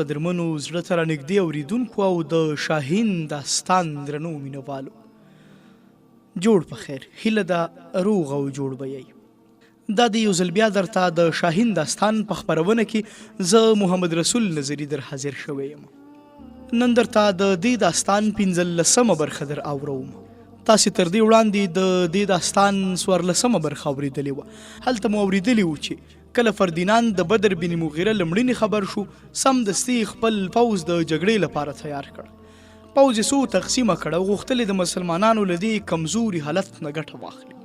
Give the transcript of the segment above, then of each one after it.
قدرمنو زړه ته رانږدې اورېدونکو او د شاهین داستان درنو مینوالو جوړ په خیر هیله ده روغ او جوړ به یې دا د یو ځل بیا درته د شاهین داستان په خپرونه کې زه محمد رسول نظري در حاضر شوی یم نن درته د دې داستان 15مه برخه در اورم تاسې تر دې وړاندې د دې داستان 14مه برخه اورېدلې وه هلته مو اورېدلي وو چې کله فردیناند د بدر بن مغیره له مړینې خبر شو سمدستي خپل پوځ د جګړې لپاره تیار کړ پوځ یې څو تقسیمه کړ او غوښتل د مسلمانانو له دې کمزوري حالت نه ګټه واخلي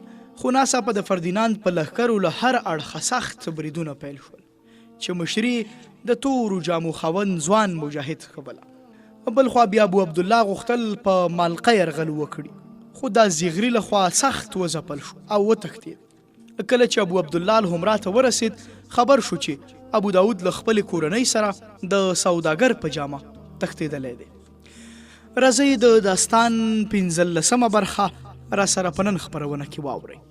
خو ناڅاپه د فردیناند په لښکرو له هر اړخه سخت بریدونه پیل شول چې مشري د تورو جامو خاوند ځوان مجاهد ښبله بل خوا بیا ابو عبدالله غوښتل په مالقه یرغل وکړي خو دا زیغري لخوا سخت وځپل شو او وتښتېد کله چې ابو عبدالله الحمرا ته ورسید خبر شو چې ابو داود له خپلې کورنۍ سره د سوداګر په جامه تښتېدلی دی راځئ د داستان 15مه برخه را سره په نن خپرونه کې واورئ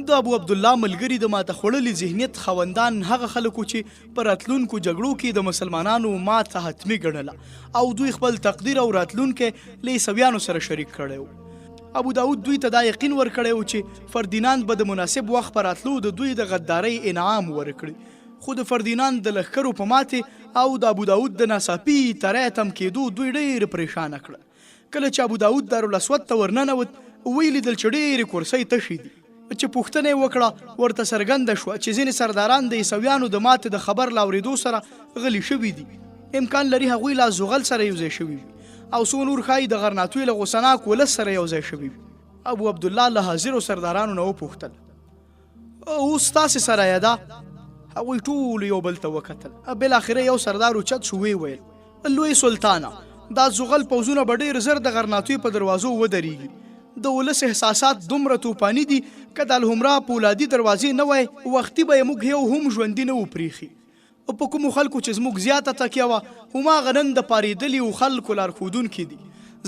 د ابو عبدالله ملګري د ماته خوړلي ذهنیت خاوندان هغه خلکو چې په راتلونکو جګړو کې د مسلمانانو ماته حتمي ګڼله او دوی خپل تقدیر او راتلونکی له عیسویانو سره شریک کړی و ابو داود دوی ته دا یقین ورکړی و چې فردیناند به د مناسب وخت په راتلو د دوی د غدارۍ انعام ورکړي خو د فردیناند د لښکرو په ماتې او د ابو داود د ناڅاپي تری تم کېدو دوی ډېر پریشانه کړه کله چې ابو داود دارالاسود ته ورننوت ویې لیدل چې ډېرې کرسۍ تشې دي چې پوښتنه یې وکړه ورته څرګنده شوه چې ځینې سرداران د عیسویانو د ماتې د خبر له اورېدو سره غلي شوي دي امکان لري هغوی لا زغل سره یو ځای شوي وي او څو نور ښایي د غرناطوي له غوسناک ولس سره یو ځای شوي وي ابو عبدالله له حاضرو سردارانو نه وپوښتل اوس تاسې سره یې ده هغوی ټولو یو بل ته وکتل بالاخره یو سردار اوچت شو ویې ویل لوی سلطانه دا زغل پوځونه به ډېر زر د غرناطوي په دروازو ودرېږي د ولس احساسات دومره توپاني دي که د الحمرا پولادي دروازې نه وای وختي به یې موږ یو هم ژوندي نه و پرېښي په کومو خلکو چې زموږ زیاته تکیه وه هماغه نن د پارېدلي خلکو لارښودونکي دي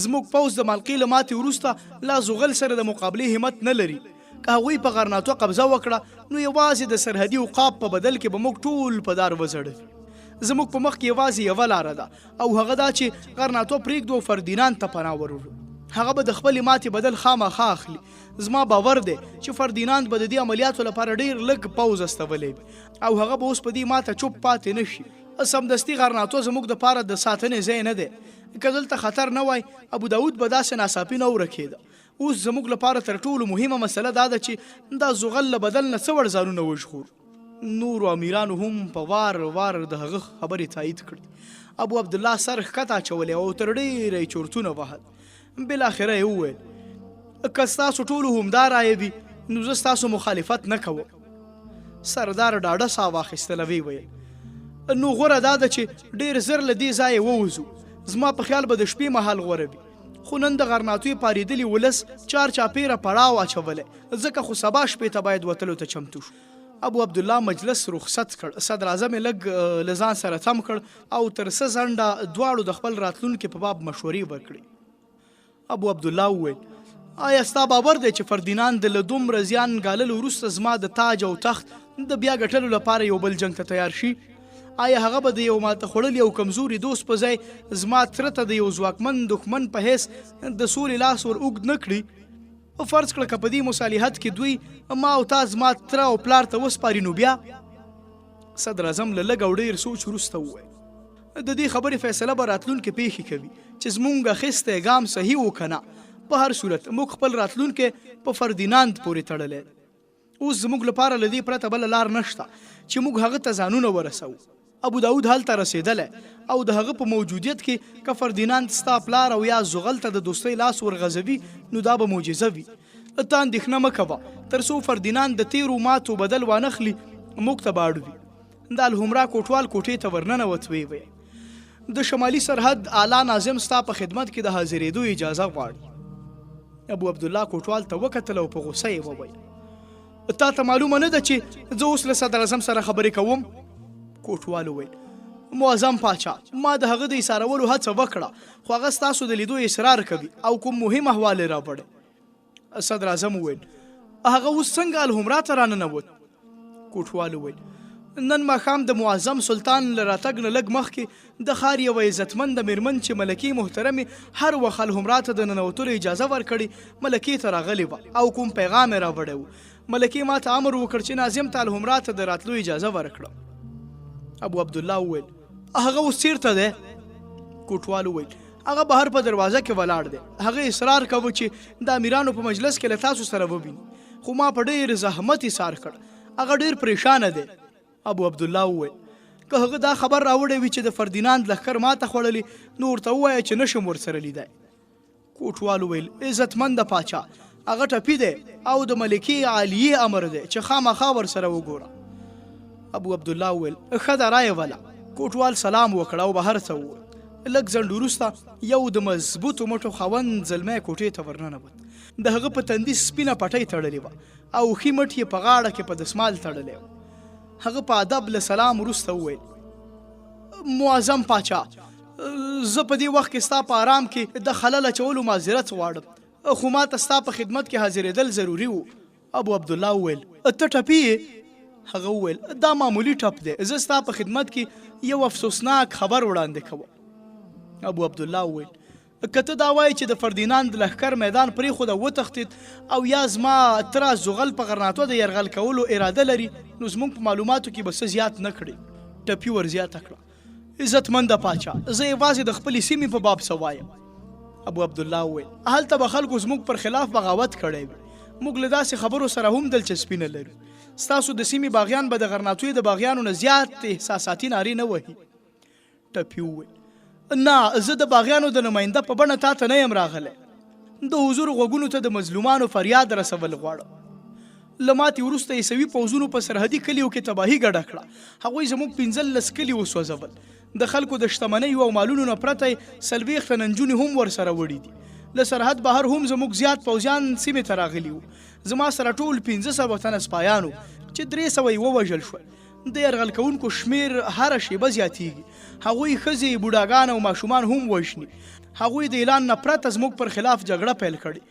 زموږ پوځ د مالقې له ماتې وروسته لا زغل سره د مقابلې همت نه لري که هغوی په غرناطو قبضه وکړه نو یوازې د سرحدي عقاب په بدل کې به موږ ټول په دار وځړوي زموږ په مخ کې یوازې یوه لاره ده او هغه دا چې غرناطو پرېږدو او فردیناند ته پناه وروړو هغه به د خپلې ماتې بدل خامخا اخلي زما باور دی چې فردیناند به د دې عملیاتو لپاره ډېر لږ پوځ استولی او هغه به اوس په دې ماته چوپ پاتې نه شي سمدستي غرناطو زموږ دپاره د ساتنې ځای نه دی که دلته خطر نه وای ابو داود به داسې ناڅاپي نه ورکېده اوس زموږ لپاره تر ټولو مهمه مسله دا ده چې دا زغل له بدل نه څه وړ ځانونه وژغورو نورو امیرانو هم په وار وار د هغه خبرې تایید کړي ابو عبدالله سر ښکته اچولی او تر ډېره یې چورتونه وهل بالاخره یې وویل که ستاسو ټولو همدا رایه وي نو زه ستاسو مخالفت نه کوم سردار ډاډه ساه واخیستله ویې ویل نو غوره دا ده چې ډېر زر له دې ځایه ووځو زما په خیال به د شپې مهال غوره وي خو نن د غرناطوي پارېدلي ولس چار چاپېره پړاو اچولی ځکه خو سبا شپې ته باید وتلو ته چمتو شو ابو عبدالله مجلس رخصت کړ صدر اعظم یې لږ له ځان سره تم کړ او تر څه ځنډه دواړو د خپل راتلونکي په باب مشورې وکړې ابو عبدالله وویل آیا ستا باور دی چې فردیناند له دومره زیان ګاللو وروسته زما د تاج او تخت د بیا ګټلو لپاره یو بل جنګ ته تیار شي آیا هغه به د یو ماته خوړلي او کمزوري دوست په ځای زما تره ته د یو ځواکمن دښمن په حیث د سولې لاس ور اوږد نه کړي فرض کړه که په دې مصالحت کې دوی ما او تا زما تره او پلار ته وسپاري نو بیا صدر اعظم له لږ او ډېر سوچ وروسته وویل د دې خبرې فیصله به راتلونکې پیښې کوي چې زموږ اخیستی ګام صحیح و که نه په هر صورت موږ خپل راتلونکی په فردیناند پورې تړلی اوس زموږ لپاره له دې پرته بله لار نشته چې موږ هغه ته ځانونه ورسوو ابو داود هلته رسېدلی او د هغه په موجودیت کې که فردیناند ستا پلار او یا زغل ته د دوستۍ لاس ورغځوي نو دا به معجزه وي ته اندېښنه مه کوه تر څو فردیناند د تیرو ماتو بدل وانخلي موږ ته به اړ وي د الحمرا کوټوال کوټې ته ورننوت ویې ویل د شمالي سرحد اعلی ناظم ستا په خدمت کې د حاضرېدو اجازه غواړي ابو عبدالله کوټوال ته وکتل او په غوسه یې وویل تا ته معلومه نه ده چې زه اوس له صدر اعظم سره خبرې کوم کوټوال وویل معظم پاچا ما د هغه د ایسارولو هڅه وکړه خو هغه ستاسو د لیدو اصرار کوي او کوم مهم احوال یې راوړی صدر اعظم وویل هغه اوس څنګه الحمرا ته راننوت؟ کوټوال وویل نن ماښام د معظم سلطان له راتګ نه لږ مخکې د ښار یوه عزتمنده میرمن چې ملکې محترمې هر وخت الحمرا ته د ننوتلو اجازه ورکړې ملکې ته راغلې وه او کوم پیغام یې راوړی و. ملکې ما ته امر وکړ چې ناظم ته الحمرا ته د راتلو اجازه ورکړم. ابو عبدالله وویل هغه اوس چیرته دی؟ کوټوال وویل هغه بهر په دروازه کې ولاړ دی. هغه اصرار کوه چې د امیرانو په مجلس کې له تاسو سره وویني، خو ما په ډېر زحمت ایثار کړ، هغه ډېر پریشانه دی. ابو عبدالله وویل که هغه دا خبر راوړی وي چې د فردیناند لښکر ماته خوړلې نو ورته ووایه چې نشم ورسره لیدی. کوټوال وویل عزتمنده پاچا هغه ټپي دی او د ملکې عالیې امر دی چې خامخا ورسره وګوره. ابو عبدالله وویل ښه ده رایې وله. کوټوال سلام وکړ او بهر ته ووت. لږ ځنډ وروسته یو د مضبوطو مټو خاوند زلمی کوټې ته ورننوت. د هغه په تندي سپینه پټۍ تړلې وه او ښي مټ یې په غاړه کې په دسمال تړلی و. هغه په ادب له سلام وروسته وویل معظم پاچا زه په دې وخت کې ستا په آرام کې د خلل اچولو معذرت غواړم، خو ما ته ستا په خدمت کې حاضرېدل ضروري و. ابو عبدالله وویل ته ټپي یې؟ هغه وویل دا معمولي ټپ دی، زه ستا په خدمت کې یو افسوسناک خبر وړاندې کوم. ابو عبدالله وویل که ته دا وایې چې د فردیناند لښکر میدان پرېښود او وتښتېد او یا زما تره زغل په غرناټو د یرغل کولو اراده لري نو زموږ په معلوماتو کې به څه زیات نه کړي. ټپي ور زیاته کړه عزتمنده پاچا زه یوازې د خپلې سیمې په باب څه وایم. ابو عبدالله وویل هلته به خلکو زموږ پر خلاف بغاوت کړی وي، موږ له داسې خبرو سره هم دلچسپي نه لرو. ستاسو د سیمې باغیان به د غرناټوی د باغیانو نه زیات احساساتي نارې نه وهي. ټپي وویل نه زه د باغیانو د نماینده په بڼه تا ته نه یم راغلی، د حضور غوږونو ته د مظلومانو فریاد رسول غواړم. له ماتې وروسته عیسوي پوځونو په سرحدي کلیو کې تباهي ګډه کړه، هغوی زموږ 15 کلي وسوځول، د خلکو د شتمنیو او مالونو نه پرته 40 تنه نجونې هم ورسره وړي دي. له سرحد بهر هم زموږ زیات پوځیان سیمې ته راغلي وو. زما سره ټول 1500 تنه سپایانو چې 300 یې ووژل شول. د یرغل کوونکو شمیر هره شیبه زیاتیږي، هغوی ښځې بوډاګان او ماشومان هم وژني. هغوی د اعلان نه پرته زموږ پر خلاف جګړه پیل کړې.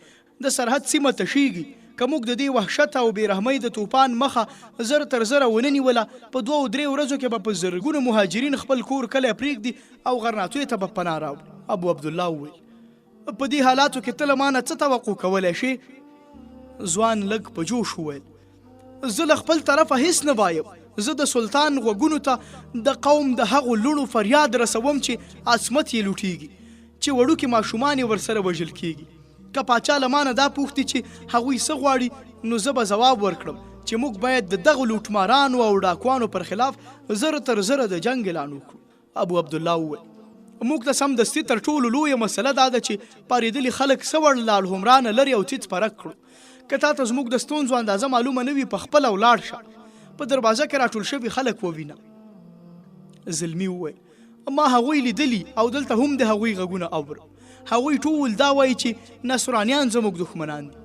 د سرحد سیمه تشیږي، که موږ د دې وحشت او بېرحمۍ د توپان مخه زر تر زره ونه نیوله په 2-3 ورځو کې به په زرګونو مهاجرین خپل کور کلی پرېږدي او غرناټوی ته به پناه راوړي. ابو عبدالله وویل په دې حالاتو کې ته له ما نه څه توقع کولی شې؟ ځوان لږ په جوش وویل زه له خپل طرفه هیڅ نه وایم، زه د سلطان غوږونو ته د قوم د هغو لوڼو فریاد رسوم چې عصمت یې لوټیږي، چې وړوکې ماشومان یې ورسره وژل کیږي. که پاچا له ما نه دا پوښتي چې هغوی څه غواړي نو زه به ځواب ورکړم چې موږ باید د دغو لوټمارانو او ډاکوانو پر خلاف زره تر زره د جنګ اعلان وکړو. ابو عبدالله وویل موږ ته سمدستي تر ټولو لویه مسله دا ده چې پارېدلي خلک څه وړ له الحمرا نه لرې او تیت پرک کړو. که تا ته زموږ د ستونزو اندازه معلومه نه وي پخپله ولاړ شه، په دروازه کې راټول شوي خلک ووینه. زلمي وویل ما هغوی لیدلي او دلته هم د هغوی غږونه اورم. هغوی ټول دا وایي چې نصرانیان زموږ دښمنان دي.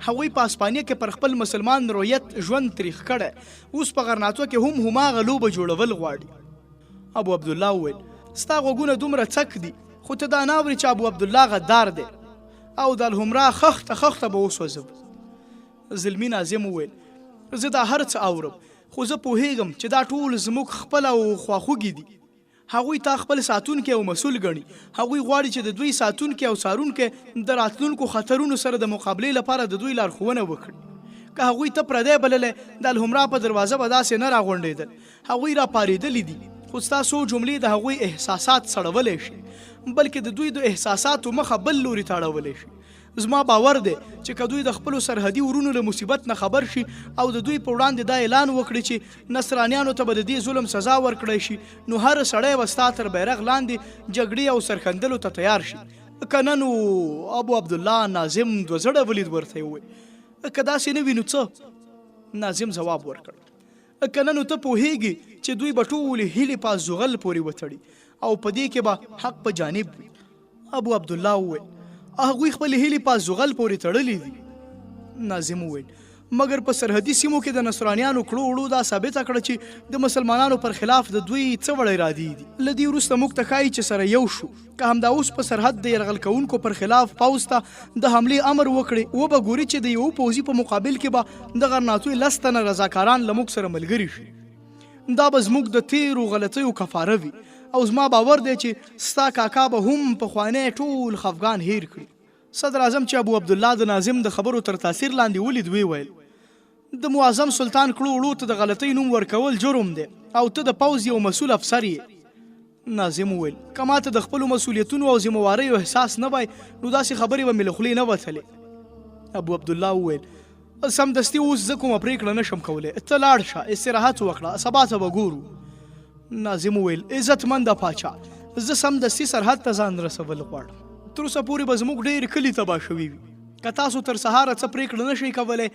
هغوی په اسپانیا کې پر خپل مسلمان رویت ژوند تریخ کړی، اوس په غرناټو کې هم هماغه لوبه جوړول غواړي. ابو عبدالله وویل ستا غوږونه دومره څک دي، خو ته دا نه اورې چې ابو عبدالله غدار دی او د الحمرا خخته به وسوځم. زلمي ناظم وویل زه دا هر څه اورم، خو زه پوهیږم چې دا ټول زموږ خپل او خواخوږي دي. هغوی تا خپل ساتونکی او مسؤل ګڼي، هغوی غواړي چې د دوی ساتونکی او څارونکی د راتلونکو خطرونو سره د مقابلې لپاره د دوی لارښوونه وکړي. که هغوی ته پردی بللی د الحمرا په دروازه به داسې نه راغونډېدل. هغوی راپارېدلي دي، خو ستا څو جملې د هغوی احساسات سړولی شي، بلکې د دوی د احساساتو مخه بل لوري ته اړولی شي. زما باور دی چې که دوی د خپلو سرحدي ورونو له مصیبت نه خبر شي او د دوی په وړاندې دا اعلان وکړي چې نصرانیانو ته به د دې ظلم سزا ورکړی شي، نو هر سړی به ستا تر بیرغ لاندې جګړې او سرښندلو ته تیار شي. که نه نو ابو عبدالله ناظم دوه زړه ولید ورته وویل که داسې نه وي نو څه؟ ناظم ځواب ورکړ که نه نو ته پوهیږي چې دوی به ټولې هیلې په زغل پورې وتړي او په دې کې به حق په جانب وي. ابو عبدالله وویل هغوی خپل هیلې په زغل پورې تړلې دي. ناظم وویل مګر په سرحدي سیمو کې د نصرانیانو کړو وړو دا ثابته کړه چې د مسلمانانو پر خلاف د دوی څه وړ ارادې دي. له دې وروسته موږ ته ښایي چې سره یو شو، که همدا اوس په سرحد د یرغل کوونکو پر خلاف پوځ ته د حملې امر وکړي، وبه ګوري چې د یو پوځي په مقابل کې به د غرناطیو 10 تنه رضاکاران له موږ سره ملګري شي. دا به زموږ د تیرو غلطیو کفاره وي او زما باور دی چې ستا کاکا به هم پخوانی ټول خفګان هیر کړي. صدر اعظم چې ابو عبدالله د ناظم د خبرو تر تاثیر لاندې ولید، وی ویل د معظم سلطان کړو وړو ته د غلطۍ نوم ورکول جرم دی او ته د پوځ یو مسؤل افسر یې. ناظم وویل که ماته د خپلو مسؤلیتونو او ذمهواریو احساس نه وای نو داسې خبرې به مې له خولې نه وتلې. ابو عبدالله وویل سمدستي اوس زه کومه پرېکړه نشم کولی، ته لاړ شه، استراحت وکړه، سبا ته به ګورو. ناظم وویل عزتمنده پاچا، زه سمدستي سرحد ته ځان رسول غواړم. تر اوسه پورې به زموږ ډېر کلي تباه شوي وي. که تاسو تر سهاره څه پرېکړه نشئ کولی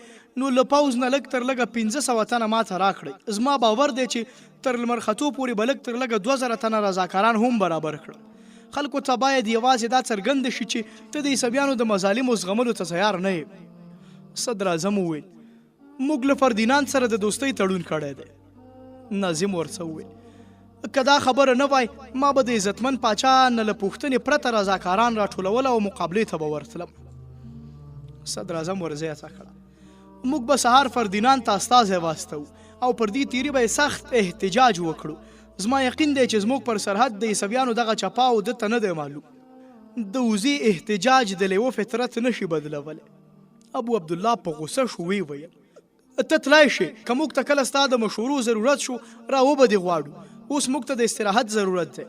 نو له پوځ نه لږ تر لږه 500 تنه ماته راکړئ. زما باور دی چې تر لمر ختو پورې به لږ تر لږه 2000 تنه رضاکاران هم برابر کړه. خلکو ته باید یوازې دا څرګنده شي چې ته د عیسویانو د مظالمو زغملو ته تیار نه یې. صدر اعظم وویل موږ له فردیناند سره د دوستۍ تړون کړی دی. ناظم ورڅه وویل که دا خبره نه وای ما به د عزتمن پاچا نه له پوښتنې پرته رضاکاران راټولول او مقابلې ته به ورتلم. صدر اعظم ورزیاته کړه موږ به سهار فردیناند ته استازی واستو او پر دې تیري به سخت احتجاج وکړو. زما یقین دی چې زموږ پر سرحد د عیسویانو دغه چپاو ده ته نه دی معلوم. د وزي احتجاج د لیوه فطرت نشي بدلولی. ابو عبدالله په غوسه شو، وی ویل ته تلای شې، که موږ ته کله ستا د مشورو ضرورت شو را وبه دې غواړو، اوس موږ ته د استراحت ضرورت دی.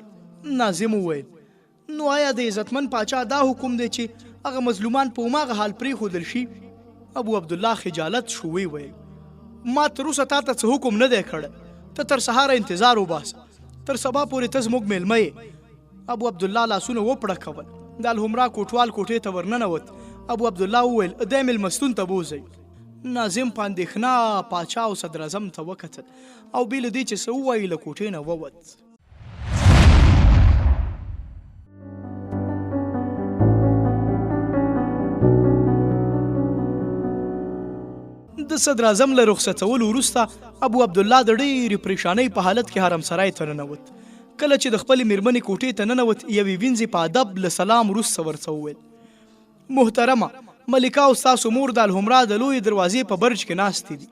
ناظم وویل نو آیا د عزتمن پاچا دا حکم دی چې هغه مظلومان په هماغه حال پرېښودل شي؟ ابو عبدالله خجالت شو، وی ویل ما تر اوسه تا ته څه حکم نه دی کړی، ته تر سهاره انتظار وباسه، تر سبا پورې ته زموږ میلمه یې. ابو عبدالله لاسونه وپړکول، د الحمرا کوټوال کوټې ته ورننوت. ابو عبدالله وویل دی مېلمستون ته بوځئ. ناظم په اندېښنه پاچا او صدر اعظم ته وکتل او بې له دې چې څه ووایي له کوټې نه ووت. د صدر اعظم له رخصتولو وروسته ابو عبدالله د ډېرې پریشانۍ په حالت کې حرمسرای ته ننوت. کله چې د خپلې مېرمنې کوټې ته ننوت یوې وینځې په ادب له سلام وروسته ورته وویل محترمه ملکه او ستاسو مور د الحمرا د لویې دروازې په برج کې ناستې دي.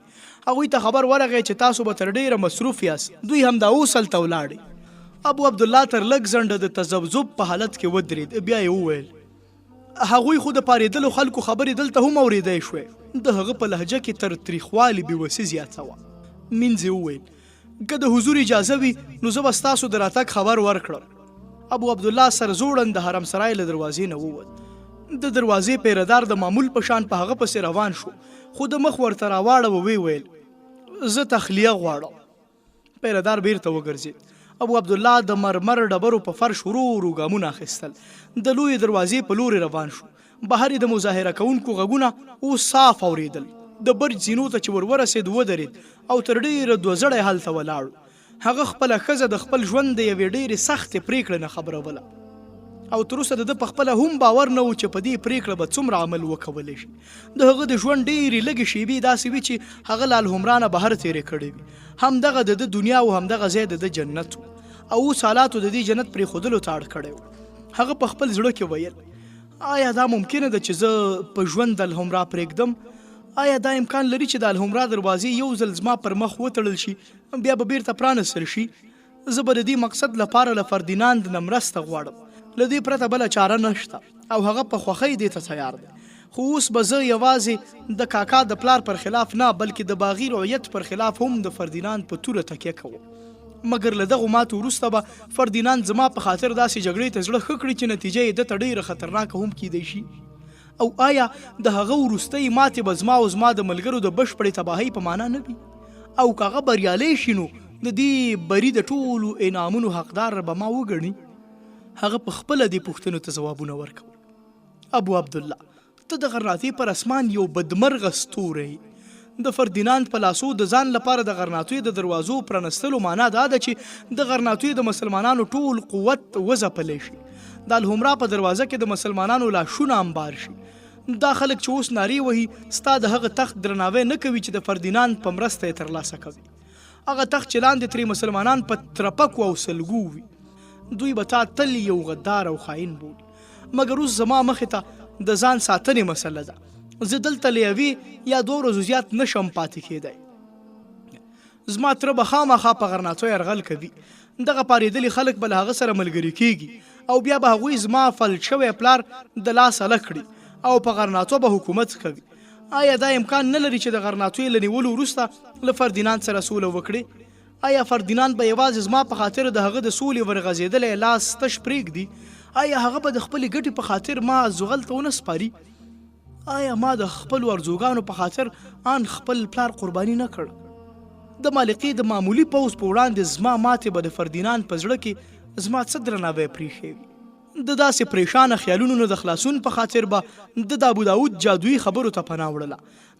هغوی ته خبر ورغی چې تاسو به تر ډېره مصروف یاست، دوی همدا اوس هلته ولاړئ. ابو عبدالله تر لږ ځنډه د تذبذب په حالت کې ودرېد. بیا یې وویل هغوی خو د پارېدلو خلکو خبرې دلته هم اورېدی شوې. د هغه په لهجه کې تر تریخوالي بېوسي زیاته وه. مینځ وویل که د حضور اجازه وي نو زه به ستاسو د راتګ خبر ورکړم. ابو عبدالله سرزوړن د حرمسرای له دروازې نه ووت. د دروازې پیردار د معمول په شان په هغه پسې روان شو، خو د مخ ورته راواړه وی ویل زه تخلیه غواړم. پیردار بیرته وګرځېد. ابو عبدالله د مرمر ډبرو په فرش ورو ورو ګامونه اخیستل، د لویې دروازې په لورې روان شو. بهر د مظاهره کوونکو غږونه اوس صاف اورېدل. د برج زینو ته چې ورورسېد ودرېد او تر ډېره دوزړی هلته ولاړو. هغه خپله ښځه د خپل ژوند د یوې ډېرې سختې پرېکړې نه خبروله او تر اوسه د ده په خپله هم باور نه و چې په دې پرېکړه به څومره عمل وکولی شي. د هغه د ژوند ډېرې لږې شېبې داسې وي چې هغه له الحمرا نه بهر تېرې کړې وي. همدغه د ده دنیا او همدغه ځای د ده جنت و او اوس حالاتو د دې جنت پرېښودلو ته اړ کړی و. هغه په خپل زړه کې ویل آیا دا ممکنه ده چې زه په ژوند د الحمرا پرېږدم؟ آیا دا امکان لري چې د الحمرا دروازې یو ځل زما پر مخ وتړل شي بیا به بیرته پرانستل شي؟ زه به د دې مقصد لپاره له فردیناند نه مرسته غواړم. له دې پرته بله چاره نشته او هغه په خوښۍ دې ته تیار دی. خو اوس به زه یوازې د کاکا د پلار پر خلاف نه بلکې د باغي رعیت پر خلاف هم د فردیناند په توره تکیه کوم. مګر له دغو ماتو وروسته به فردیناند زما په خاطر داسې جګړې ته زړه ښه کړي چې نتیجه یې ده ته ډېره خطرناکه هم کیدی شي. او آیا د هغه وروستۍ ماتې به زما او زما د ملګرو د بشپړې تباهۍ په معنا نه وي؟ او که هغه بریالی شي نو د دې بري د ټولو انعامونو حقدار به ما وګڼي. هغه په خپله دې پوښتنو ته ځوابونه ورکول. ابو عبدالله ته د غرناطې پر اسمان یو بدمرغه ستوری. د فردیناند په لاسو د ځان لپاره د غرناطې د دروازو پرانستلو معنا دا ده چې د غرناطې د مسلمانانو ټول قوت وځپلی شي. د الحمرا په دروازه کې د مسلمانانو لاشونه انبار شي. دا خلک چې اوس نارې وهي ستا د هغه تخت درناوی نه کوي چې د فردیناند په مرسته یې ترلاسه کوي. هغه تخت چې لاندې ترې مسلمانان په ترپکو او سلګو وي، دوی به تا تل یو غدار او خاین بولي. مګر اوس زما مخې ته د ځان ساتنې مسله ده. زه دلته له یوې یا 2 ورځو زیات نشم پاتې کېدی. زما تره به خامخا په غرناټو یرغل کوي. دغه پارېدلي خلک به له هغه سره ملګري کېږي او بیا به هغوی زما فلج شوی پلار د لاسه له کړي او په غرناټو به حکومت کوي. آیا دا امکان نه لري چې د غرناټو له نیولو وروسته له فردیناند سره سوله وکړي؟ آیا فردیناند به یوازې زما په خاطر د هغه د سولې ورغځېدلی لاس تش پرېږدي؟ آیا هغه به د خپلې ګټې په خاطر ما زغل ته ونه سپاري؟ آیا ما د خپلو ارزوګانو په خاطر آن خپل پلار قرباني نه کړ؟ د مالقې د معمولي پوځ په وړاندې زما ماتې به د فردیناند په زړه کې زما څه درناوی پرېښی وي. د داسې پریشانه خیالونو نه د خلاصون په خاطر به د ابو داود جادویي خبرو ته پناه وړله.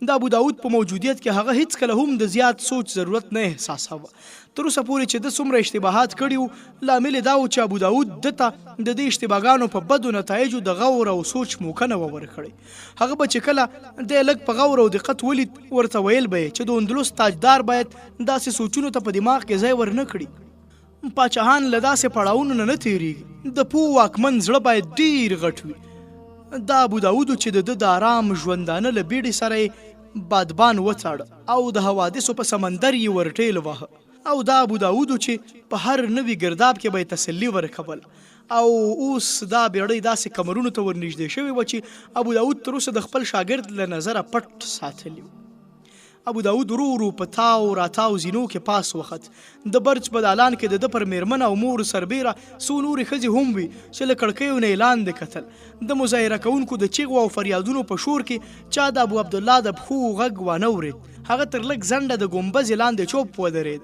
د ابو داود په موجودیت کې هغه هیڅکله هم د زیات سوچ ضرورت نه احساساوه. تر اوسه پورې چې د څومره اشتباهات کړي وو، لامل یې دا و چې ابو داود ده ته د دې اشتباهګانو په بدو نتایجو د غور او سوچ موقع نه وه ورکړې. هغه به چې کله دی لږ په غور او دقت ولید، ورته ویل به یې چې د اندلس تاجدار باید داسې سوچونو ته په دماغ کې ځای ورنه کړي. پاچاهان له داسې پړاوونو نه تېرېږي. د پوه واکمن زړه باید ډېر غټ وي. دا ابو داودو چې د آرام ژوندانه له بیړې سره یې بادبان وڅاړه او د حوادثو په سمندر یې ورټېل واهه. او دا ابو داودو چې په هر نوي ګرداب کې به یې تسلي ورکول. او اوس دا بیړۍ داسې کمرونو ته ورنږدې شوې وه چې ابو داود تر اوسه د خپل شاګرد له نظره پټ ساتلی و. ابو داود ورو ورو په تاو راتاو زینو کې پاس وخت. د برج په دالان کې د ده پر میرمن او مور سربیره څو نورې ښځې هم وي چې له کړکیو نه یې لاندې کتل. د مظاهره کوونکو د چیغو او فریادونو په شور کې چا د ابو عبدالله د پښو غږ وانه ورېد. هغه تر لږ ځنډه د ګمبزې لاندې چوپ ودرېد.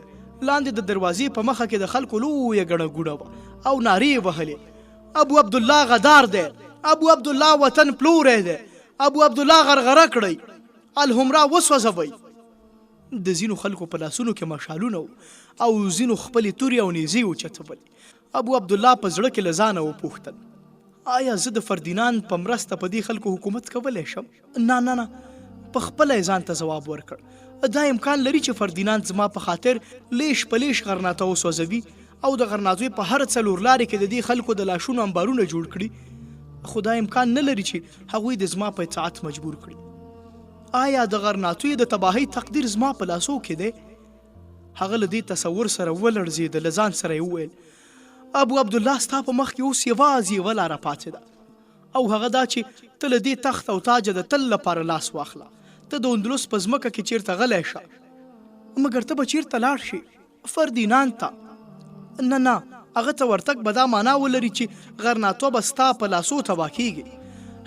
لاندې د دروازې په مخه کې د خلکو لویه ګڼه ګوڼه وه او نارې وهلې: ابو عبدالله غدار دی، ابو عبدالله وطن پلوری دی، ابو عبدالله غرغره کړئ، الحمرا وسوځوئ. د ځینو خلکو په لاسونو کې مشالونه او ځینو خپلې تورې او نیزې اوچتولې. ابو عبدالله په زړه کې له ځانه وپوښتل: آیا زه د فردیناند په مرسته په دې خلکو حکومت کولی شم؟ نه نه نه. په خپله یې ځان ته ځواب ورکړ: دا امکان لري چې فردیناند زما په خاطر لیش په لیش غرناټه وسوځوي او د غرناټوی په هر 4 لارې کې د دې خلکو د لاشونو انبارونه جوړ کړي. خو دا امکان نه لري چې هغوی د زما په اطاعت مجبور کړي. آیا د غرناټوی د تباهۍ تقدیر زما په لاسو کې دی؟ هغه له دې تصور سره ولړزېد. له ځان سره یې وویل: ابو عبدالله ستا په مخ کې اوس یوازې یوه لاره پاتې ده، او هغه دا چې ته له دې تخت او تاجه د تل لپاره لاس واخله. ته د اندلس په ځمکه کې چیرته غلی شه، مګر ته به چیرته لاړ شي؟ فردیناند ته. نه نه، هغه ته ورتګ به دا معنا ولري چې غرناټو به ستا په لاسو تباه کېږي.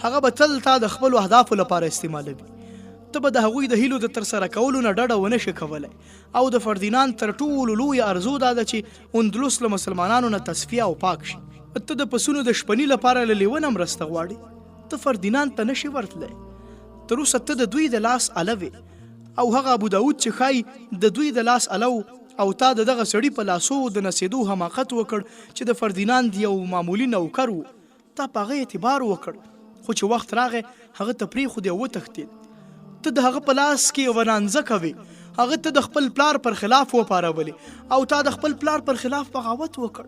هغه به تل تا د خپلو اهدافو لپاره استعمالوي. ته به د هغوی د هیلو د ترسره کولو نه ډډه ونه شي کولی. او د فردیناند تر ټولو لویه ارزو دا ده چې اندلس له مسلمانانو نه تصفیه او پاک شي. ته د پسونو د شپني لپاره له لیونه مرسته غواړې. ته فردیناند ته نشي ورتلی. تر اوسه ته د دوی د لاس اله وې، او هغه ابو داود چې ښایي د دوی د لاس اله او تا د دغه سړي په لاسو د نڅېدو حماقت وکړ چې د فردیناند یو معمولي نوکر و. تا په هغه اعتبار وکړ، خو چې وخت راغی هغه ته پرېښود او وتښتېد. ته د هغه په لاس کې ورانځه کوې. هغه ته د خپل پلار پر خلاف وپارولې او تا د خپل پلار پر خلاف بغاوت وکړ.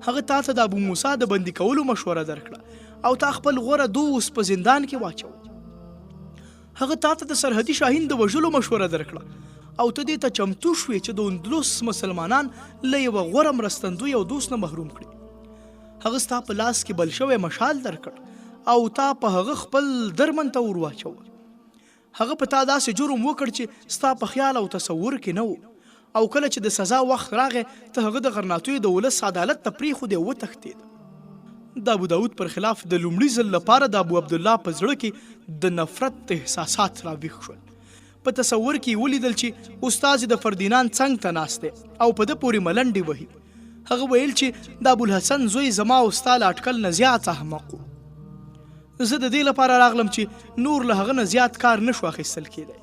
هغه تا ته د ابو موسی د بندي کولو مشوره درکړه او تا خپل غوره دوست په زندان کې واچو. هغه تا ته د سرحدي شاهین د وژلو مشوره درکړه او ته دې ته چمتو شوې چې د اندلس مسلمانان له یوه غوره مرستندوی او دوست نه محروم کړي. هغه ستا په لاس کې بل شوی مشال درکړ او تا په هغه خپل درمن ته ور واچو. هغه په تا داسې جرم وکړ چې ستا په خیال او تصور کې نه و. او کله چې د سزا وخت راغی ته هغه د غرناټوی د ولس عدالت ته پرېښود او وتښتېد. د ابو داود پر خلاف د لومړي ځل لپاره د ابو عبدالله په زړه کې د نفرت احساسات راویښ شول. په تصور کې ولیدل چې استاد د فردیناند څنګ ته ناست دی او په ده پورې ملنډې وهي. هغه ویل چې د ابوالحسن زوی زما او ستا له اټکل نه زیات احمق و. زه د دې لپاره راغلم چې نور له هغه نه زیات کار نشو اخیستل کېدی.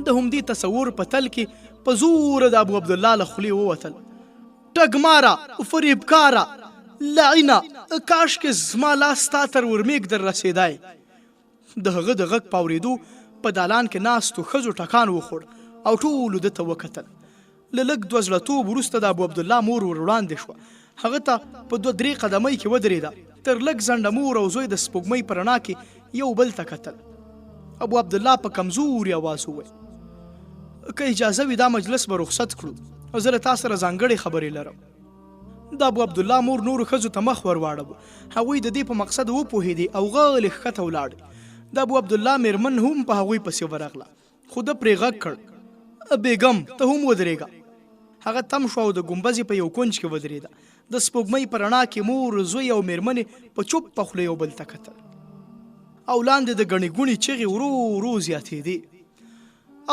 د همدې تصور په تل کې په زوره د ابو عبدالله له خولې ووتل: ټګماره، فریبکاره، لعینه، کاشکې زما لاس ستا تر ورمېږ در رسېدی. د هغه د غږ په اورېدو په دالان کې ناستو ښځو ټکان وخوړ او ټولو ده ته وکتل. له لږ دوه زړهتوب وروسته د ابو عبدالله مور ور وړاندې شوه. هغه ته په 2-3 قدمۍ کې ودرېده. تر لږ ځنډه مور او زوی د سپوږمۍ په رڼا کې یو بل ته کتل. ابو عبدالله په کمزوري آواز وویل که اجازه وي دا مجلس به رخصت کړو، زه له تا سره ځانګړې خبرې لرم. د ابو عبدالله مور نورو ښځو ته مخ ور واړوه. هغوی د دې په مقصد وپوهېدې او غلې ښکته ولاړې. د ابو عبدالله میرمن هم په هغوی پسې ورغله، خو ده پرې غږ کړ بیګم ته هم ودرېږه. هغه تم شو او د ګمبزې په یو کونج کې ودرېده. د سپوږمۍ په رڼا کې مور، زوی او میرمنې په چوپ په خوله یو بل ته کتل او لاندې د ګڼې ګوڼې چغې ورو ورو زیاتېدې.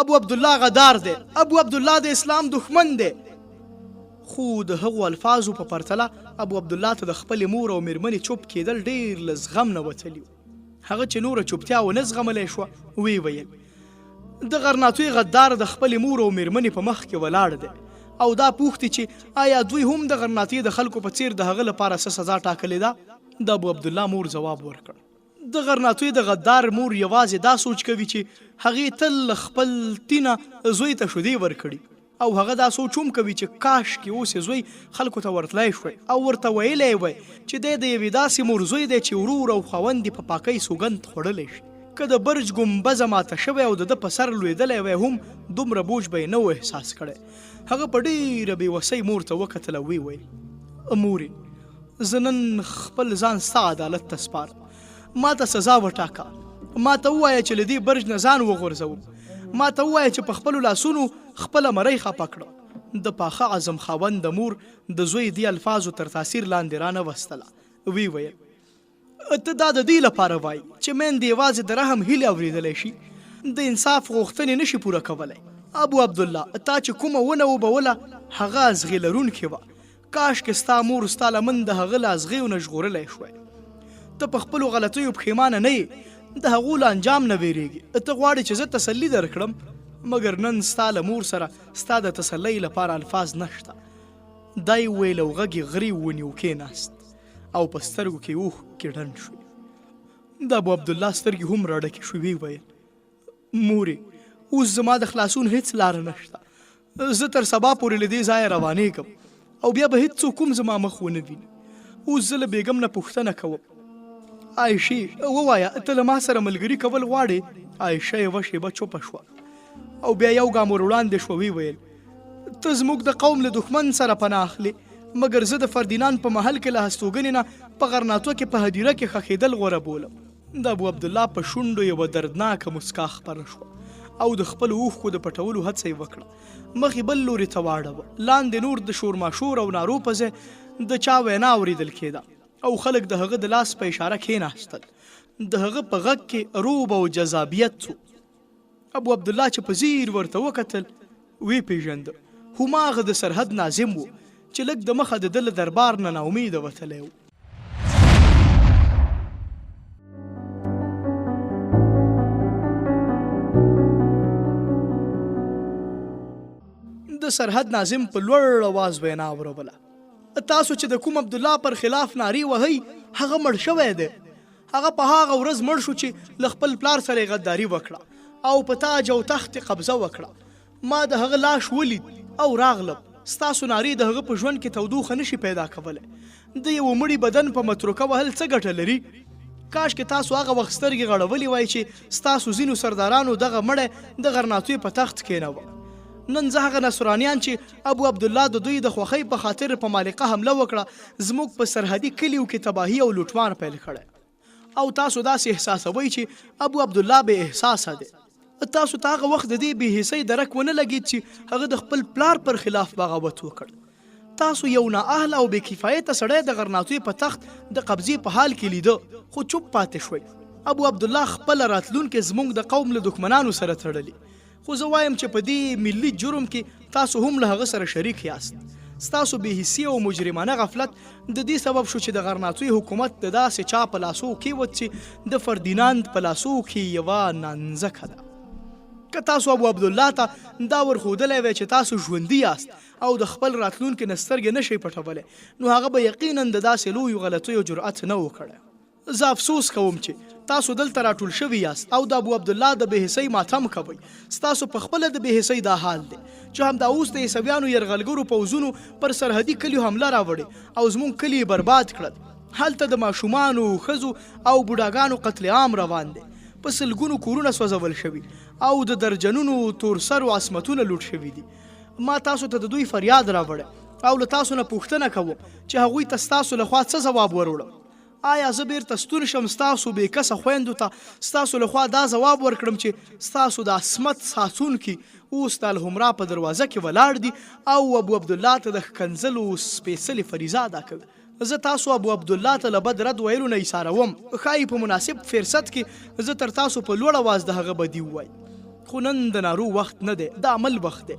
ابو عبدالله غدار دی، ابو عبدالله د اسلام دښمن دی. خو د هغو الفاظو په پرتله ابو عبدالله ته د خپلې مور او میرمنې چوپ کېدل ډېر له زغم نه وتلي. هغه چې نوره چوپتیا ونه زغملی شوه ویې ویل د غرناطوی غدار د خپلې مور او میرمنې په مخ کې ولاړ دی او دا پوښتي چې آیا دوی هم د غرناطي د خلکو په څیر د هغه لپاره څه سزا ټاکلې ده؟ د ابو عبدالله مور جواب ورکړ د غرناطوی د غدار مور یوازې دا سوچ کوي چې هغې تل خپل تینه زوی ته شیدې ورکړي او هغه دا سوچ هم کوي چې کاش کې اوس یې زوی خلکو ته ورتلی شوی او ورته ویلی وی چې دی د یوې داسې مور زوی دی چې ورور او خاوند یې په پاکۍ سوګند خوړلی شي. که د برج ګمبزه ماته شوی او د ده په سر لوېدلی وی هم دومره بوج به یې نه و احساس کړی. هغه په ډېره بېوسۍ مور ته وکتل او ویې ویل مورې زه نن خپل ځان ستا عدالت ته سپارم. ما ته سزا وټاکه، ما ته ووایه چې له دې برج نه ځان وغورځوم، ما ته ووایه چې په خپلو لاسونو خپله مرۍ خفه کړم. د پاخه عزم خاوند د مور د زوی دې الفاظو تر تاثیر لاندې رانه وستله. ویې ویل ته دا د دې لپاره وایي چې میندې یوازې د رحم هیلې اورېدلی شي، د انصاف غوښتنې نشي پوره کولی. ابو عبدالله تا چې کومه ونه وبوله هغه ازغې لرونکې وه. کاشکې ستا مور ستا لمن د هغه له ازغیو نه ژغورلی شوی. ته په خپلو غلطیو پښیمانه نه یې، د هغو له انجام نه ویرېږي. ته غواړې چې زه تسلي درکړم، مګر نن ستا له مور سره ستا د تسلۍ لپاره الفاظ نشته. دی ویل او غږ یې غري ونیو کېناست او په سترګو کې اوښکې ډنډ شوې. د ابو عبدالله سترګې هم راډکې شوې. ویې ویل مورې اوس زما د خلاصون هیڅ لاره نشته. زه تر سبا پورې له دې ځایه روانېږم او بیا به هېڅوک هم زما مخ ونه ویني. اوس زه له بیګم نه پوښتنه کوم عایشې ووایه ته له ما سره ملګري کول غواړې؟ عایشه یوه شېبه چوپه شوه او بیا یو ګام ور وړاندې شوه. ویې ویل ته زموږ د قوم له دښمن سره پناه اخلې، مګر زه د فردیناند په محل کې له هستوګنې نه په غرناطو کې په هدیره کې ښخېدل غوره بولم. د ابو عبدالله په شونډو یوه دردناکه مسکا خپره شوه او د خپلو اوښکو د پټولو هڅه یې وکړه. مخ یې بل لوري ته واړوه. لاندې نور د شورماشور او نارو په ځای د چا وینا اورېدل کېده او خلک د هغه د لاس په اشاره کېناستل. د هغه په غږ کې روب او جذابیت و. ابو عبدالله چې په ځیر ورته وکتل ویې پېژنده هماغه د سرحد ناظم و چې لږ د مخه د ده له دربار نه ناامیده وتلی و. د سرحد ناظم په لوړ اواز وینا اوروله. تاسو چې د کوم عبدالله پر خلاف نارې وهئ هغه مړ شوی دی. هغه په هغه ورځ مړ شو چې له خپل پلار سره یې غداري وکړه او په تاج او تخت قبضه وکړه. ما د هغه لاش ولید او راغلم. ستاسو نارې د هغه په ژوند کې تودوخه نشي پیدا کولی. د یو مړي بدن په متروکه وهل څه ګټه لري؟ کاشکې تاسو هغه وخت سترګې غړولې وای چې ستاسو ځینو سردارانو دغه مړی د غرناطوی په تخت کېنوه. نن زه هغه نصرانیان چې ابو عبدالله د دوی د خوښۍ په خاطر په مالقه حمله وکړه زموږ په سرحدي کلیو کې تباهي او لوټمار پیل کړی او تاسو داسې احساسوئ چې ابو عبدالله بې احساسه دی. تاسو ته هغه وخت د دې بې حسۍ درک ونه لګید چې هغه د خپل پلار پر خلاف بغاوت وکړ. تاسو یو نااهله او بې کفایته سړی د غرناطوی په تخت د قبضې په حال کې لیده خو چوپ پاتې شوی. ابو عبدالله خپل راتلونکې زموږ د قوم له دښمنانو سره تړلي. خو زه وایم چې په دې ملي جرم کې تاسو هم له هغه سره شریک یاست. ستاسو بې حسي او مجرمانه غفلت د دې سبب شو چې د غرناطوی حکومت د داسې چا په لاسو کېوت چې د فردیناند په لاسو کې یوه نانځکه ده. که تاسو ابو عبدالله ته دا ورښودلی وی چې تاسو ژوندي یاست او د خپل راتلونکي نه سترګې نشئ پټولی نو هغه به یقینا د داسې لویو غلطیو جرأت نه و کړی. زه افسوس کوم چې تاسو دلته راټول شوي یاست او د ابو عبدالله د بې حسۍ ماتم کوئ. ستاسو په خپله د بې حسۍ دا حال دی چې همدا اوس د عیسویانو یرغلګرو پوځونو پر سرحدي کلیو حمله راوړې او زموږ کلي برباد کړل. هلته د ماشومانو، ښځو او بوډاګانو قتل عام روان دی. په سلګونو کورونه سوځول شوي او د درجنونو تورسرو عصمتونه لوټ شوي دي. ما تاسو ته د دوی فریاد راوړی او له تاسو نه پوښتنه کوم چې هغوی ته ستاسو لخوا څه ځواب وروړم. آیا زه بیرته ستون شم ستاسو بې کسه خویندو ته ستاسو لخوا دا ځواب ورکړم چې ستاسو د عصمت ساتونکي اوس د الحمرا په دروازه کې ولاړ دي او ابو عبدالله ته د ښکنځلو سپېڅلې فریضه ادا کوي؟ زه تاسو ابو عبدالله ته له بد رد ویلو نه ایساروم. ښایي په مناسب فرصت کې زه تر تاسو په لوړ اواز د هغه بدي ووایم. خو نن د نارو وخت نه دی، د عمل وخت دی.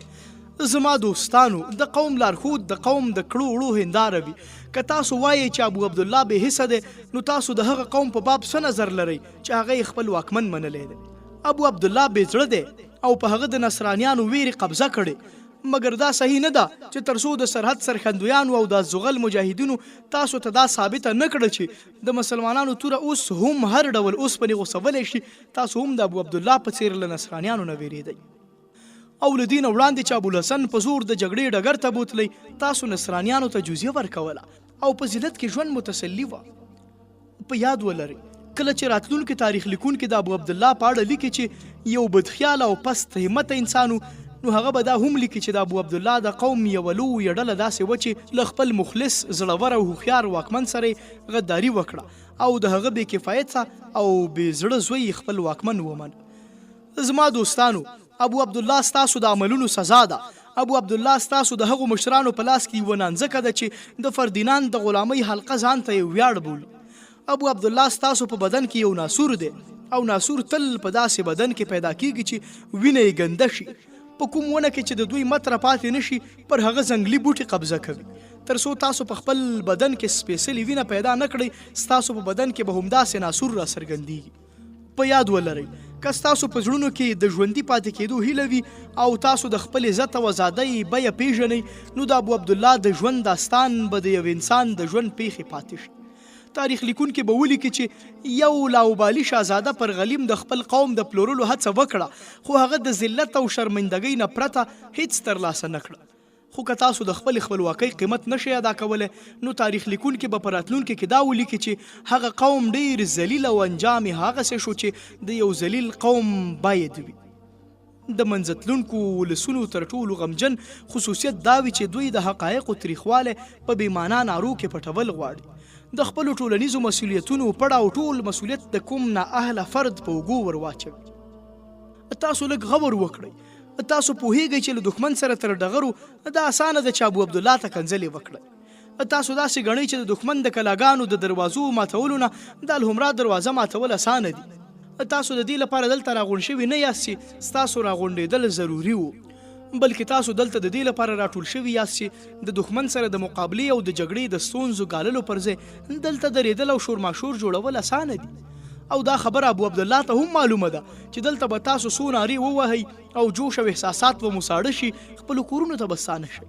زما دوستانو، د قوم لارښود د قوم د کړو وړو هنداره وي. که تاسو وایئ چې ابو عبدالله بې حسه دی نو تاسو د هغه قوم په باب څه نظر لرئ چې هغه یې خپل واکمن منلی دی؟ ابو عبدالله بې زړه دی او په هغه د نصرانیانو ویرې قبضه کړې. مګر دا صحیح نه ده چې تر څو د سرحد سرخندویانو او د زغل مجاهدینو تاسو ته دا ثابته نه کړه چې د مسلمانانو توره اوس هم هر ډول اوسپنې غوڅولی شي، تاسو هم د ابو عبدالله په څېر له نصرانیانو نه ویرېدئ. او له دې نه وړاندې چې ابوالحسن په زور د جګړې ډګر ته بوتلی، تاسو نصرانیانو ته جزیه ورکوله او په ذلت کې ژوند متسلي وه. په یاد ولرئ کله چې راتلونکي تاریخ لیکونکي د ابو عبدالله په اړه لیکي چې یو بدخیاله او پست همته انسان نو هغه به دا هم لیکي چې د ابو عبدالله د قوم یوه لویه ډله داسې وه چې له خپل مخلص، زړور او هوښیار واکمن سره غداري وکړه او د هغه بې کفایته او بې زړه زوی خپل واکمن ومن. زما دوستانو، ابو عبدالله ستاسو د عملونو سزا ده. ابو عبدالله ستاسو د هغو مشرانو په لاس کې یوه نانځکه ده چې د فردیناند د غلامۍ حلقه ځان ته یې ویاړ بولي. ابو عبدالله ستاسو په بدن کې یو ناسور دی او ناسور تل په داسې بدن کې پیدا کیږي چې وینه یې ګنده شي. په کوم ونه کې چې د دوی متره پاتې نشي پر هغه ځنګلي بوټي قبضه کوي. تر څو تاسو په خپل بدن کې سپېڅلې وینه پیدا نه کړئ، ستاسو په بدن کې به همداسې ناسور را څرګندېږي. په یاد ولرئ که ستاسو په زړونو کې د ژوندي پاتې کېدو هیله وي او تاسو د خپل عزت او ازادۍ بیه پیژنئ، نو د ابو عبدالله د ژوند داستان به د یو انسان د ژوند پیښې پاتې شي. تاریخ لیکونکي به ولیکي چې یو لاوبالي شهزاده پر غلیم د خپل قوم د پلورلو هڅه وکړه، خو هغه د ذلت او شرمندګۍ نه پرته هیڅ ترلاسه نه کړه. خو که تاسو د خپل خپلواکۍ قیمت نشئ ادا کولی، نو تاریخ لیکونکي به په راتلونکي کې دا ولیکي چې هغه قوم ډېر ذلیل او انجام یې هغسې شو چې د یو ذلیل قوم باید وي. د منځتلونکو ولسونو تر ټولو غمجن خصوصیت دا وي چې دوی د حقایقو تریخوالی په بېمانا نارو کې پټول غواړي. د خپلو ټولنیزو مسؤلیتونو پړه او ټول مسؤلیت د کوم نااهله فرد په اوږو ور واچوي. تاسو لږ غور وکړئ. تاسو پوهیږئ چې له دښمن سره تر ډغرو دا اسانه ده چې ابو عبدالله ته کنځلې وکړئ. تاسو داسې ګڼئ چې د دښمن د کلاګانو د دروازو ماتولو نه د الحمرا دروازه ماتول اسانه دي. تاسو د دې لپاره دلته راغونډ شوي نه یاست چې ستاسو راغونډېدل ضروري وو، بلکې تاسو دلته د دې لپاره راټول شوي یاست چې د دښمن سره د مقابلې او د جګړې د ستونزو ګاللو پر ځای دلته درېدل او شورماشور جوړول اسانه دي. او دا خبره ابو عبدالله ته هم معلومه ده چې دلته به تاسو څو نارې ووهئ او جوش او احساسات به مو ساړه شي، خپلو کورونو ته به ستانه شئ.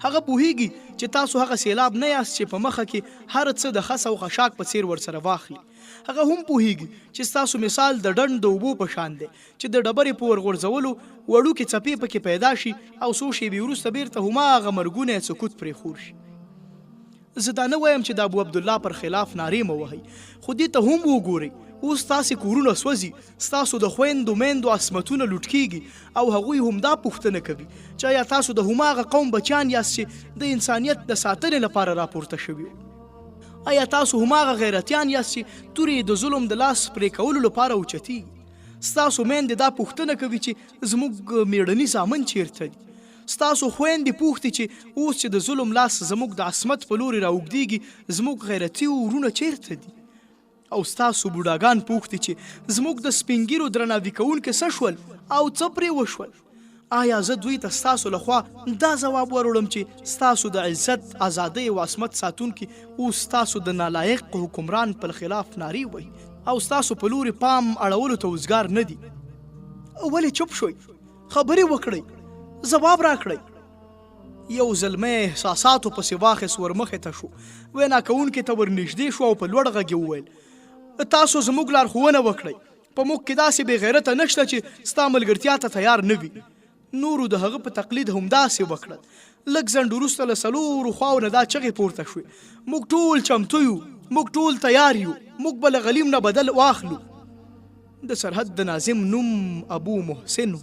هغه پوهیږي چې تاسو هغه سیلاب نه یاست چې په مخه کې هر څه د خس او خشاک په څیر ورسره واخلي. هغه هم پوهیږي چې ستاسو مثال د ډنډ د اوبو په شان دی چې د ډبرې په ورغورځولو وړوکې څپې پکې پیدا شي او څو شېبې وروسته بیرته هماغه مرګونی سکوت پرې خور شي. زه دا نه وایم چې د ابو عبدالله پر خلاف نارې مه وهئ، خو دې ته هم وګورئ. اوس تاسې کورونه سوځي، ستاسو د خویندو میندو عصمتونه لوټ کیږي او هغوی هم دا پوښتنه کوي چې آیا تاسو د هماغه قوم بچیان یاست چې د انسانیت د ساتنې لپاره راپورته شوي؟ آیا تاسو هماغه غیرتیان یاست چې تورې د ظلم د لاس پرې کولو لپاره اوچتیږي؟ ستاسو میندې دا پوښتنه کوي چې زموږ میړني زامن چیرته دي؟ ستاسو خویندې پوښتي چې اوس چې د ظلم لاس زموږ د عصمت په لوري راوږدیږي زموږ غیرتي ورونه چیرته دي؟ او ستاسو بوډاګان پوښتي چې زموږ د سپین ږیرو درناوي کوونکي څه شول او څه پرې وشول؟ آیا زه دوی ته ستاسو لخوا دا ځواب وروړم چې ستاسو د عزت، ازادۍ او عصمت ساتونکي اوس ستاسو د نالایق حکمران پر خلاف نارې وهي او ستاسو په لوري پام اړولو ته وزګار نه دي؟ ولې چوپ شوئ؟ خبرې وکړئ، ځواب راکړئ. یو زلمی احساساتو پسې واخیست، ورمخې ته شو، وینا کوونکي ته ورنږدې شو او په لوړ غږ یې وویل تاسو زموږ لارښوونه وکړئ. په موږ کې داسې بې غیرته نشته چې ستا ملګرتیا ته تیار نه وي. نورو د هغه په تقلید همداسې وکړل. لږ ځنډ وروسته له څلورو خواو نه دا چغې پورته شوې: موږ ټول چمتو یو، موږ ټول تیار یو، موږ به له غلیم نه بدل واخلو. د سرحد د ناظم نوم ابو محسن و.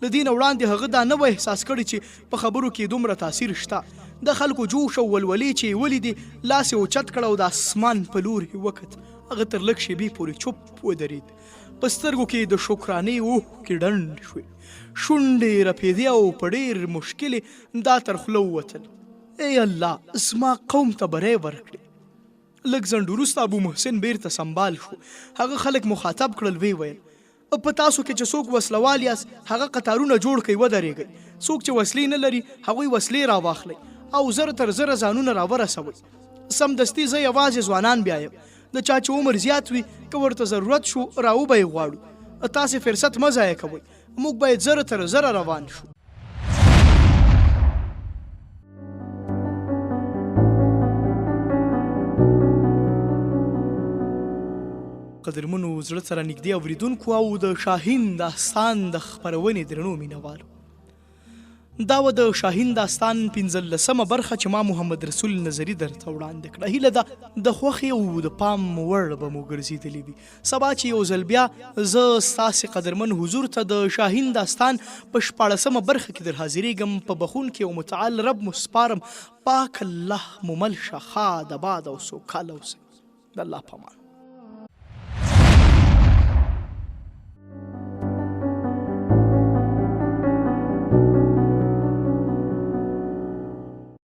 له دې نه وړاندې هغه دا نه و احساس کړی چې په خبرو کې دومره تاثیر شته. د خلکو جوش او ولولې چې یې ولیدې، لاس یې اوچت کړه او د اسمان په لور یې وکت. هغه تر لږ شېبې پورې چوپ ودرېد. په سترګو کې د شکرانې اوښکې ډنډ شوې، شونډې یې رپېدې او په ډېر مشکل یې دا تر خوله ووتل: ای الله، زما قوم ته بری ورکړې. لږ ځنډ وروسته ابو محسن بیرته سنبال شو. هغه خلک مخاطب کړل، ویې ویل: په تاسو کې چې څوک وسلوال یاست، هغه قطارونه جوړ کړئ، ودرېږئ. څوک چې وسلې نه لري، هغوی وسلې راواخلئ او زر تر زره ځانونه راورسوئ. سمدستي زه یوازې ځوانان بیایم. د چا چې عمر زیات وي، که ورته ضرورت شو راوبه یې غواړو. تاسې فرصت مه ضایع کوئ. موږ باید زره تر زره روان شو. قدرمنو زړه سره نږدې اورېدونکو او د شاهین داستان د خپرونې درنو مینوالو، دا و د شاهین داستان 15مه برخه چې ما محمد رسول نظري درته وړاندې کړه. هیله ده د خوښې او د پام وړ به مو ګرځېدلې وي. سبا چې یو ځل بیا زه ستاسې قدرمن حضور ته د شاهین داستان په 14مه برخه کې در حاضرېږم. په بخونکي او متعال رب مو سپارم. پاک الله مو مل شه، ښاد، آباد او سوکاله اوسئ. د الله په امان.